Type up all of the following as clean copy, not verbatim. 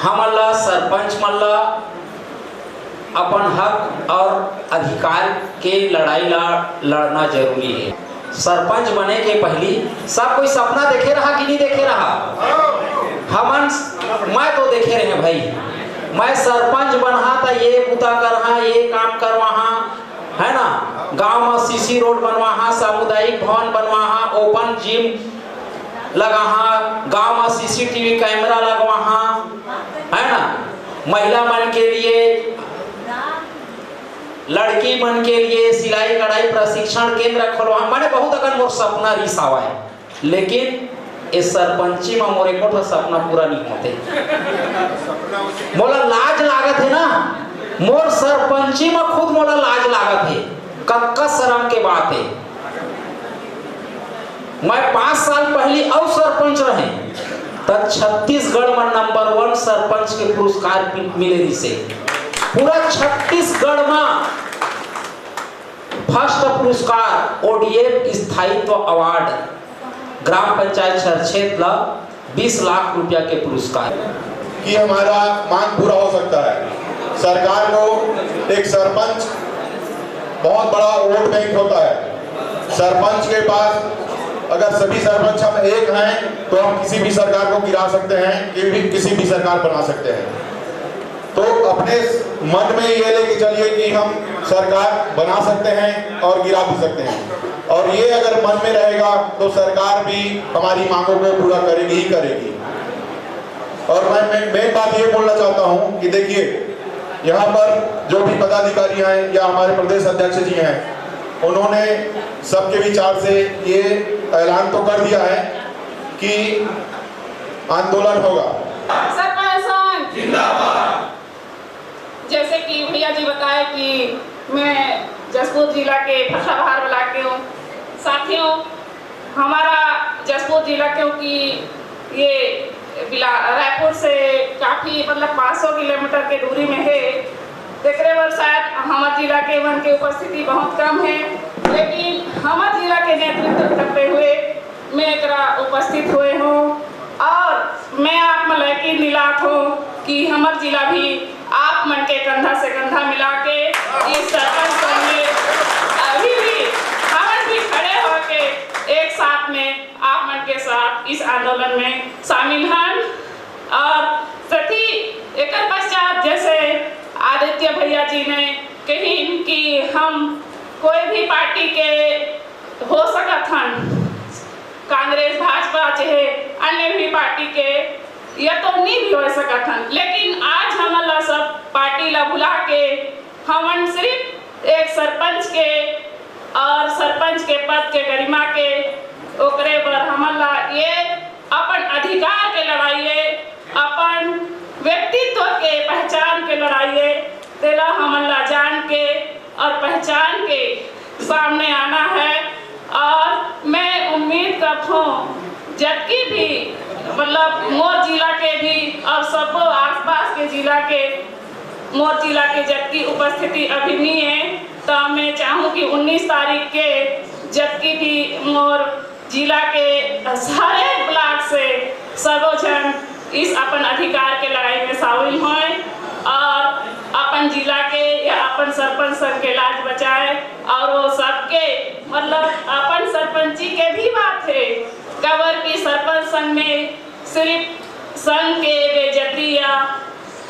हमला सरपंच मल्ला अपन हक और अधिकार के लड़ाई लड़ना जरूरी है। सरपंच बने के पहली सब कोई सपना देखे रहा कि नहीं देखे रहा? मैं तो देखे रहे भाई, मैं सरपंच बना था, ये पुता करहा, ये काम करवाहा, है ना, गांव में सीसी रोड बनवाहा, सामुदायिक भवन बनवाहा, ओपन जिम लगाहा, गांव में सीसीटीवी कैमरा लगवाहा, है ना, महिला मन के लिए, लड़की मन के लिए सिलाई कढ़ाई प्रशिक्षण केंद्र खोलवा। मैंने बहुत अगर मोर सपना रिस आवा है, लेकिन इस सरपंची में मोरे को सपना पूरा नहीं होते। मोला लाज लागत है ना, मोर सरपंची में खुद मोला लाज लागत है, कक्का शर्म के बात है। मैं 5 साल पहले और सरपंच रहे तब छत्तीसगढ़ में नंबर 1 सरपंच के पुरस्कार मिले जिसे पूरा छत्तीसगढ़ में फर्स्ट पुरस्कार ओडीएफ स्थायित्व अवार्ड ग्राम पंचायत छरछेद 20 लाख रुपया के पुरस्कार कि हमारा मांग पूरा हो सकता है। सरकार को एक सरपंच बहुत बड़ा वोट बैंक होता है। सरपंच के पास अगर सभी सरपंच हम एक हैं तो हम किसी भी सरकार को गिरा सकते हैं, किसी भी सरकार बना सकते हैं। तो अपने मन में ये लेके चलिए कि हम सरकार बना सकते हैं और गिरा भी सकते हैं, और ये अगर मन में रहेगा तो सरकार भी हमारी मांगों को पूरा करेगी ही करेगी। और मैं मेन बात ये बोलना चाहता हूँ कि देखिए, यहाँ पर जो भी पदाधिकारी हैं या हमारे प्रदेश अध्यक्ष जी हैं, उन्होंने सबके विचार से ये ऐलान तो कर दिया है कि आंदोलन होगा। सरपंच जिंदाबाद। जैसे कि भैया जी बताए कि मैं जसपुर जिला के फरसाबहार ब्लॉक के हूँ। साथियों, हमारा जसपुर जिला क्योंकि ये रायपुर से काफ़ी मतलब 500 किलोमीटर के दूरी में है, तेकरे शायद हमारे जिला के वन की उपस्थिति बहुत कम है, लेकिन हमारे जिला के नेतृत्व करते हुए मैं एक उपस्थित हुए हूँ और मैं आप में यकीन दिलात हूँ कि हमारे जिला भी आप मन के कंधा से कंधा मिला के इस सरपंच में अभी भी हम भी खड़े होके एक साथ में आप मन के साथ इस आंदोलन में शामिल हैं। और साथी एक पश्चात जैसे आदित्य भैया जी ने कही कि हम कोई भी पार्टी के हो सकत हन, कांग्रेस भाजपा चाहे अन्य भी पार्टी के यह तो नहीं भी हो सकत हन, लेकिन आज हमला सब पार्टी ला भुला के हमन सिर्फ एक सरपंच के और सरपंच के पद के गरिमा के ओकरे पर हमला ये अपन अधिकार के लड़ाई है, अपन व्यक्तित्व के पहचान के लड़ाई है, तेला हमला जान के और पहचान के सामने आना है। और मैं उम्मीद करता हूँ जबकि भी मतलब मोर जिला के भी और सब आसपास के जिला के मोर जिला के जबकि उपस्थिति अभी नहीं है, तो मैं चाहूँ कि 19 तारीख के जबकि भी मोर जिला के सारे ब्लॉक से सर्वजन इस अपन अधिकार के लड़ाई में शामिल हों और अपन जिला के या अपन सरपंच संघ के लाज बचाए। और वो सबके मतलब अपन सरपंची के भी बात है कवर की सरपंच संघ में सिर्फ संघ के बेइज्जती या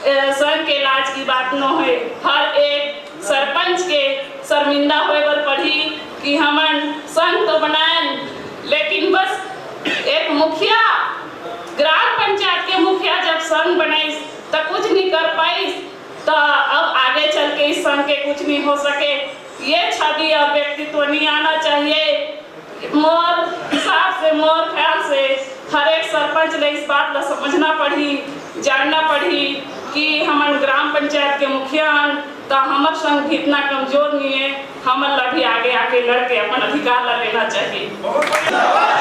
संघ के लाज की बात न है, हर एक सरपंच के शर्मिंदा होए पर पड़ी कि हमन संघ तो बनाएं, लेकिन बस एक मुखिया ग्राम पंचायत के मुखिया जब संघ बनाई तो कुछ नहीं कर पाई, तो अब आगे चल के इस संघ के कुछ नहीं हो सके। ये छवि और व्यक्तित्व नहीं आना चाहिए। मोर हिसाब से मोर ख्याल से हर एक सरपंच ने इस बात ला समझना पड़ी, जानना पड़ी कि हमन ग्राम पंचायत के मुखिया तो हमार संघ भी इतना कमजोर नहीं है, हमन ला भी आगे आके लड़के अपन अधिकार ला लेना चाहिए।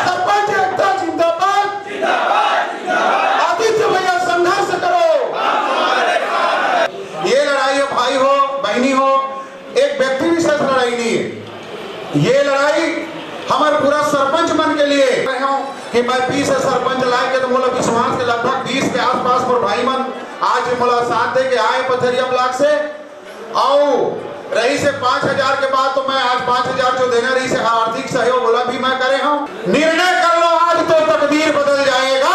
सरपंच एकता जिंदाबाद, आदित्य भैया संघर्ष करो। ये लड़ाई है भाई हो बहनी हो, एक व्यक्ति विशेष लड़ाई नहीं है। ये लड़ाई हमारे पूरा सरपंच मन के लिए कि मैं 20 सरपंच लाए के तो बोला विश्वास के लगभग 20 के आसपास पर भाई मन मोला साथ दे के आए पथरिया ब्लॉक से आओ रही से 5,000 के बाद तो मैं आज 5,000 जो देना रही से आर्थिक सहयोग बोला भी मैं करे हूँ। निर्णय कर लो आज तो तकदीर बदल जाएगा,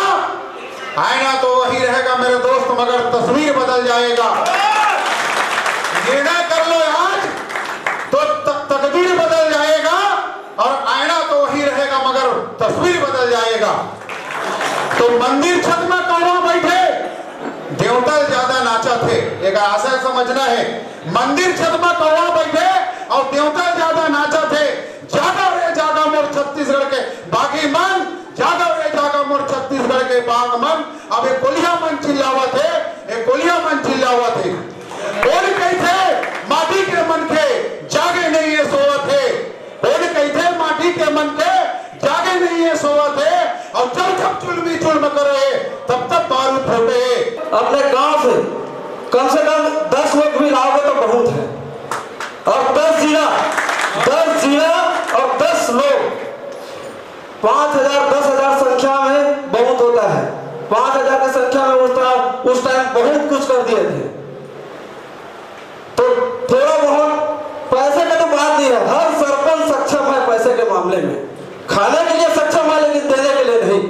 आईना तो वही रहेगा मेरे दोस्त मगर तस्वीर बदल जाएगा। निर्णय कर लो आज तो तकदीर बदल जाएगा और आईना तो वही रहेगा मगर तस्वीर बदल जाएगा। तो मंदिर छत में कौवा बैठे देवता ज्यादा नाचा थे, एक आशय समझना है। मंदिर छत में कौवा बैठे और देवता ज्यादा नाचा थे। जागा रे जागा मोर छत्तीसगढ़ के बागी मन, जागा रे जागा मोर छत्तीसगढ़ के बाग मन। अब एक कोलिया मन चिल्लावत है, एक कोलिया मन चिल्लावत है। बोल कैसे माटी के मन के जागे नहीं है सोवत है, बोल कैसे माटी के मन के जागे नहीं है सोवत है। और जब जब चुलमी चुल्म करे तब तब बारूद फूटे। अपने गांव से कम 10 लोग भी लाओगे तो बहुत है, और 10 जिला और 10 लोग 5,000 10,000 संख्या में बहुत होता है। 5,000 की संख्या में उस टाइम बहुत कुछ कर दिए थे। तो थोड़ा बहुत पैसे का तो बात नहीं है, हर सरपंच सक्षम है पैसे के मामले में, खाने के लिए सक्षम है लेकिन देने के लिए नहीं।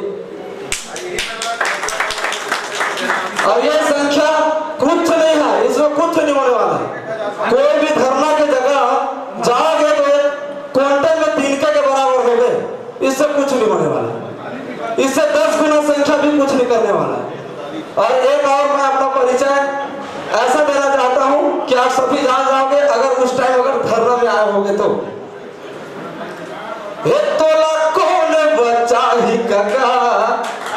और ये संख्या कुछ नहीं है, इसमें कुछ नहीं होने वाला। कोई भी धरना की जगह जाओगे तो क्विंटल में 3 के बराबर हो गए, इससे कुछ नहीं होने वाला। इससे 10 गुना संख्या भी कुछ नहीं करने वाला। और एक और मैं अपना परिचय ऐसा देना चाहता हूं कि आप सभी जान जाओगे अगर उस टाइम अगर धरना में आए होंगे तो कौन बच्चा ही कका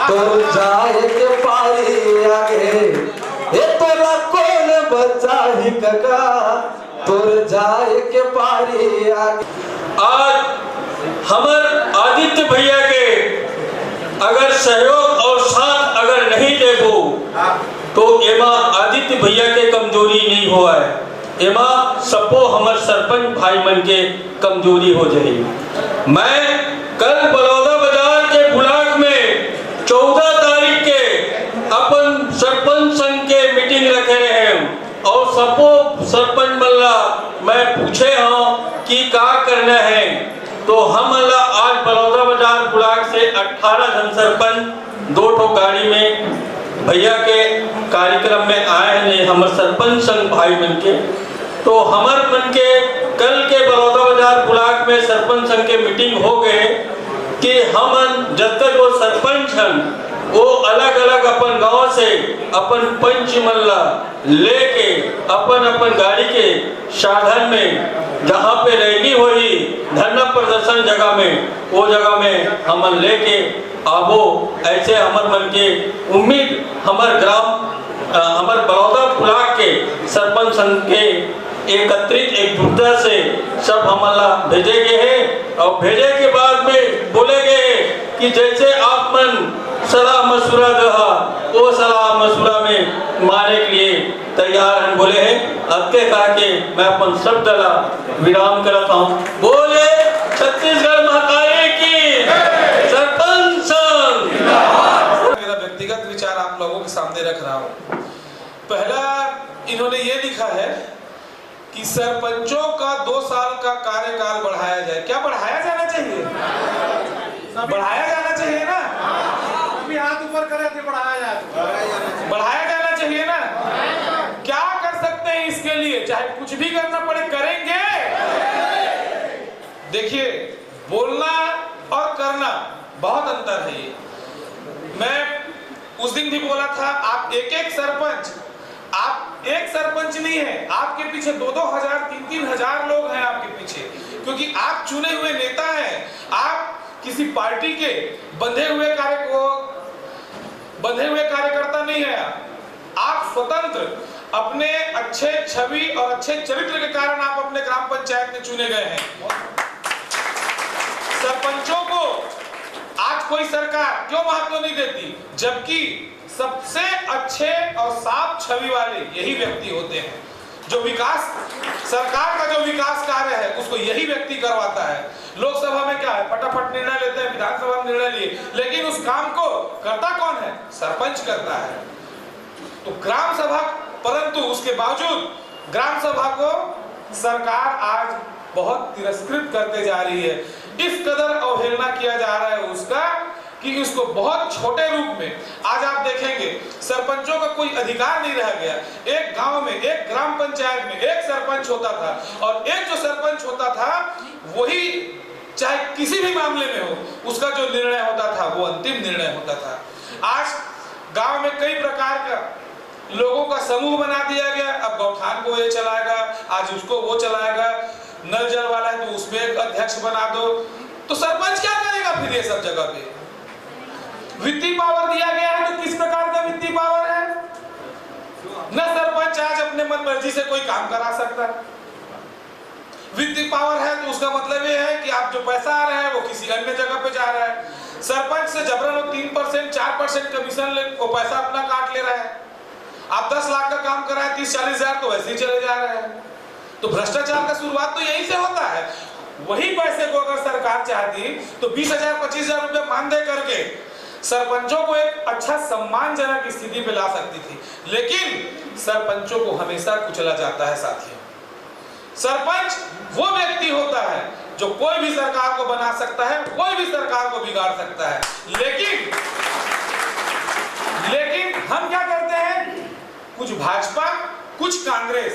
तो जाए के पारी आगे, कौन बच्चा ही कका तो जाए के पारी आगे। आज हमर आदित्य भैया के अगर सहयोग और साथ अगर नहीं देबो तो एमा आदित्य भैया के कमजोरी नहीं हुआ है, एमा सबो हमर सरपंच भाई मन के कमजोरी हो जाए। मैं कल बलौदा बाजार के ब्लॉक में 14 तारीख के अपन सरपंच संघ के मीटिंग रखे रहे और सबो सरपंच मल्ला मैं पूछे हूँ कि क्या करना है। तो हम आज बलौदा बाजार ब्लॉक से 18 जन सरपंच 2 ठो गाड़ी में भैया के कार्यक्रम में आए हैं हमर सरपंच संघ भाई मन के। तो हमर मन के कल के बलौदा बाजार ब्लॉक में सरपंच संघ के मीटिंग हो गए कि हम जब तक वो सरपंच हैं वो अलग अलग अपन गांव से अपन पंच मल्ला लेके अपन अपन गाड़ी के साधन में जहाँ पे रैली हुई धरना प्रदर्शन जगह में वो जगह में हम लेके आबो। ऐसे हमर मन के उम्मीद हमर ग्राम हमर बलौदा ब्लॉक के सरपंच संघ के एकत्रित एकजुटता से सब हमला भेजे गए हैं और भेजे के बाद में बोले गए कि जैसे आप मन सलाह मशुरा दहा वो सलाह मशुरा में मारे के लिए तैयार हैं बोले हैं। अक्के कहा के मैं अपन शब्द विराम करता हूँ। बोले छत्तीसगढ़ महाकाली की सरपंच संघ। मेरा व्यक्तिगत विचार आप लोगों के सामने रख रहा हूँ। पहला इन्होंने ये लिखा है कि सरपंचों का 2 साल का कार्यकाल बढ़ाया जाए। क्या बढ़ाया जाना चाहिए? बढ़ाया जाना चाहिए ना? हाथ ऊपर करे कि बढ़ाया जाए, बढ़ाया जाना चाहिए ना? क्या कर सकते हैं इसके लिए? चाहे कुछ भी करना पड़े करेंगे। देखिए बोलना और करना बहुत अंतर है। ये मैं उस दिन भी बोला था, आप एक सरपंच, आप एक सरपंच नहीं है, आपके पीछे 2-2 हजार 3-3 हजार लोग हैं आपके पीछे, क्योंकि आप चुने हुए नेता हैं। आप किसी पार्टी के बंधे हुए कार्यकर्ता नहीं है। आप स्वतंत्र अपने अच्छे छवि और अच्छे चरित्र के कारण आप अपने ग्राम पंचायत में चुने गए हैं। सरपंचों को आज कोई सरकार क्यों महत्व नहीं देती, जबकि सबसे अच्छे और साफ छवि वाले यही व्यक्ति होते हैं। जो विकास, सरकार का जो विकास कार्य है उसको यही व्यक्ति करवाता है। लोकसभा में क्या है, फटाफट निर्णय लेते हैं, विधानसभा में निर्णय लिए, लेकिन उस काम को करता कौन है? सरपंच करता है। तो ग्राम सभा, परंतु उसके बावजूद ग्राम सभा को सरकार आज बहुत तिरस्कृत करते जा रही है। इस कदर अवहेलना किया जा रहा है उसका कि उसको बहुत छोटे रूप में आज आप देखेंगे सरपंचों का कोई अधिकार नहीं रह गया। एक गांव में, एक ग्राम पंचायत में एक सरपंच होता था और एक जो सरपंच होता था वही चाहे किसी भी मामले में हो उसका जो निर्णय होता था वो अंतिम निर्णय होता था। आज गांव में कई प्रकार का लोगों का समूह बना दिया गया। अब गौठान को ये चलाएगा, आज उसको वो चलाएगा, नल जल वाला है तो उसमें एक अध्यक्ष बना दो। तो सरपंच क्या करेगा फिर ये सब जगह पे? वित्तीय पावर दिया गया है तो किस प्रकार का वित्तीय पावर है? न सरपंच आज अपने मन मर्जी से कोई काम करा सकता है। वित्तीय पावर है तो उसका मतलब ये है कि आप जो पैसा आ रहा है वो किसी अन्य जगह पे जा रहा है। सरपंच से जबरन 3% 4% कमीशन ले, वो पैसा अपना काट ले रहा है। आप 10 लाख का काम कर रहे हैं, 30-40 हजार तो वैसे ही चले जा रहे हैं। तो भ्रष्टाचार का शुरुआत तो यहीं से होता है। वही पैसे को अगर सरकार चाहती तो 20,000 25,000 रुपए मान दे करके सरपंचों को एक अच्छा सम्मानजनक स्थिति पे ला सकती थी, लेकिन सरपंचों को हमेशा कुचला जाता है। साथियों, सरपंच वो व्यक्ति होता है जो कोई भी सरकार को बना सकता है, कोई भी सरकार को बिगाड़ सकता है। लेकिन हम क्या करते हैं? कुछ भाजपा, कुछ कांग्रेस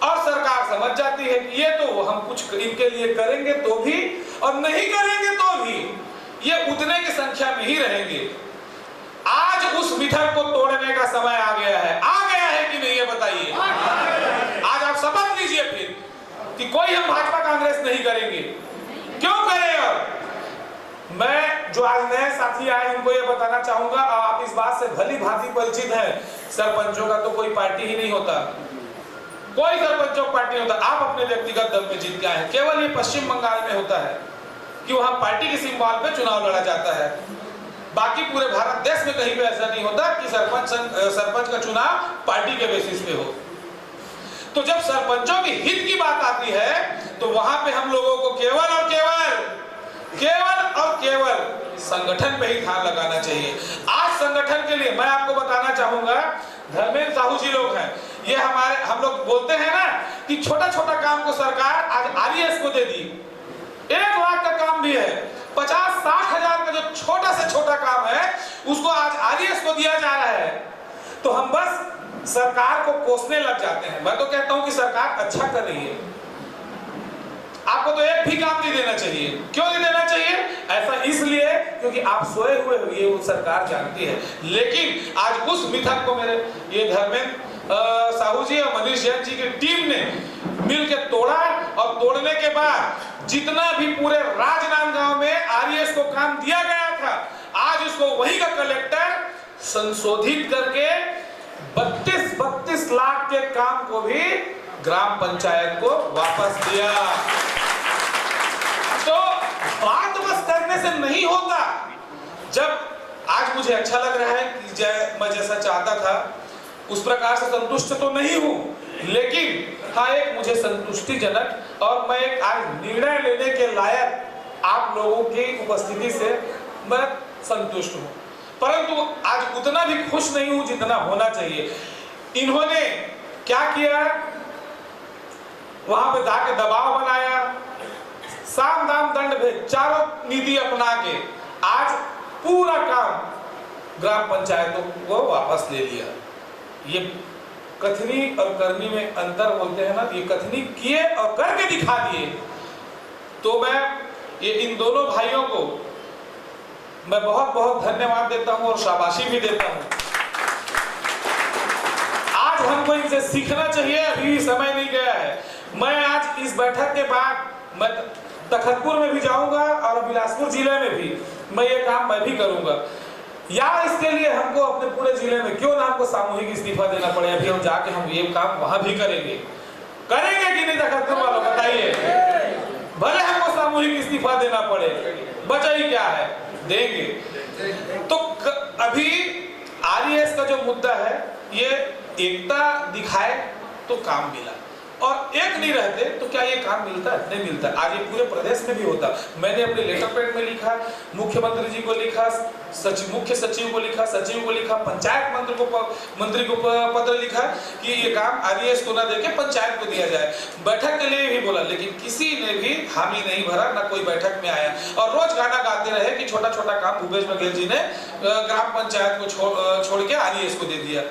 और सरकार समझ जाती है कि ये तो हम कुछ इनके लिए करेंगे तो भी और नहीं करेंगे तो भी ये उतने की संख्या में ही रहेंगे। आज उस मिथक को तोड़ने का समय आ गया है। आ गया है कि नहीं ये बताइए? आज आप शपथ लीजिए फिर कि कोई हम भाजपा कांग्रेस नहीं करेंगे। क्यों करें? और मैं जो आज नए साथी आए उनको ये बताना चाहूंगा, आप इस बात से भली भांति परिचित हैं, सरपंचों का तो कोई पार्टी ही नहीं होता, कोई सरपंचों का पार्टी नहीं होता। आप अपने व्यक्तिगत दम पे जीत के आए हैं। केवल ये पश्चिम बंगाल में होता है कि वहां पार्टी के सिंबल पे चुनाव लड़ा जाता है। बाकी पूरे भारत देश में कहीं पे ऐसा नहीं होता कि सरपंच का चुनाव पार्टी के बेसिस पे हो। तो जब सरपंचों के हित की बात आती है तो वहां पे हम लोगों को केवल और केवल संगठन पे ही ध्यान लगाना चाहिए। आज संगठन के लिए मैं आपको बताना चाहूंगा, धर्मेंद्र साहू जी लोग हैं, ये हम लोग बोलते हैं ना कि छोटा छोटा काम को सरकार आज आरएस को दे दी। 1 लाख का काम भी है, 50-60 हजार का जो छोटा से छोटा काम है उसको आज आरएस को दिया जा रहा है। तो हम बस सरकार को कोसने लग जाते हैं। मैं तो कहता हूं कि सरकार अच्छा कर रही है, आपको तो एक भी काम नहीं देना चाहिए। क्यों नहीं देना चाहिए? ऐसा इसलिए क्योंकि आप सोए हुए हो, ये वो सरकार जानती है। लेकिन आज उस मिथक को मेरे ये धर्मेंद्र साहू जी और मनीष जैन जी की टीम ने मिलकर तोड़ा और तोड़ने के बाद जितना भी पूरे राजनांदगांव में आरएस को काम दिया गया था, आज उसको वही का कलेक्टर संशोधित करके 32 लाख के काम को भी ग्राम पंचायत को वापस दिया। तो बात बस करने से नहीं होता। जब आज मुझे अच्छा लग रहा है कि मैं जैसा चाहता था उस प्रकार से संतुष्ट तो नहीं हूं, लेकिन हाँ एक मुझे संतुष्टिजनक और मैं एक आज निर्णय लेने के लायक आप लोगों की उपस्थिति से मैं संतुष्ट हूं। परंतु आज उतना भी खुश नहीं हूं जितना होना चाहिए। इन्होंने क्या किया? वहां पे जाके दबाव बनाया, साम दाम दंड भेद चारों नीति अपना के आज पूरा काम ग्राम पंचायतों को वापस ले लिया। ये कथनी और करनी में अंतर बोलते हैं ना, ये कथनी किए और करके दिखा दिए। तो मैं ये इन दोनों भाइयों को मैं बहुत बहुत धन्यवाद देता हूं और शाबाशी भी देता हूं। आज हमको इनसे सीखना चाहिए, अभी समय नहीं गया है। मैं आज इस बैठक के बाद मैं तखतपुर में भी जाऊंगा और बिलासपुर जिले में भी मैं ये काम मैं भी करूंगा। या इसके लिए हमको अपने पूरे जिले में क्यों ना हमको सामूहिक इस्तीफा देना पड़े, अभी हम जाके हम ये काम वहां भी करेंगे कि नहीं? तखतपुर वालों बताइए, भले हमको सामूहिक इस्तीफा देना पड़े, बचा ही क्या है, देंगे। तो अभी आरएस का जो मुद्दा है ये एकता दिखाए तो काम मिला। और एक नहीं रहते तो क्या ये काम मिलता है? नहीं मिलता। आज ये पूरे प्रदेश में भी होता। मैंने अपने लेटर पैड में लिखा, मुख्यमंत्री जी को लिखा, मुख्य सचिव को लिखा, सचिव को लिखा, पंचायत मंत्री को पत्र लिखा कि ये काम आरडीएस को ना देके पंचायत को दिया जाए। बैठक के लिए भी बोला, लेकिन किसी ने भी हामी नहीं भरा, ना कोई बैठक में आया। और रोज गाना गाते रहे कि छोटा छोटा काम भूपेश बघेल जी ने ग्राम पंचायत को छोड़ के आरडीएस को दे दिया।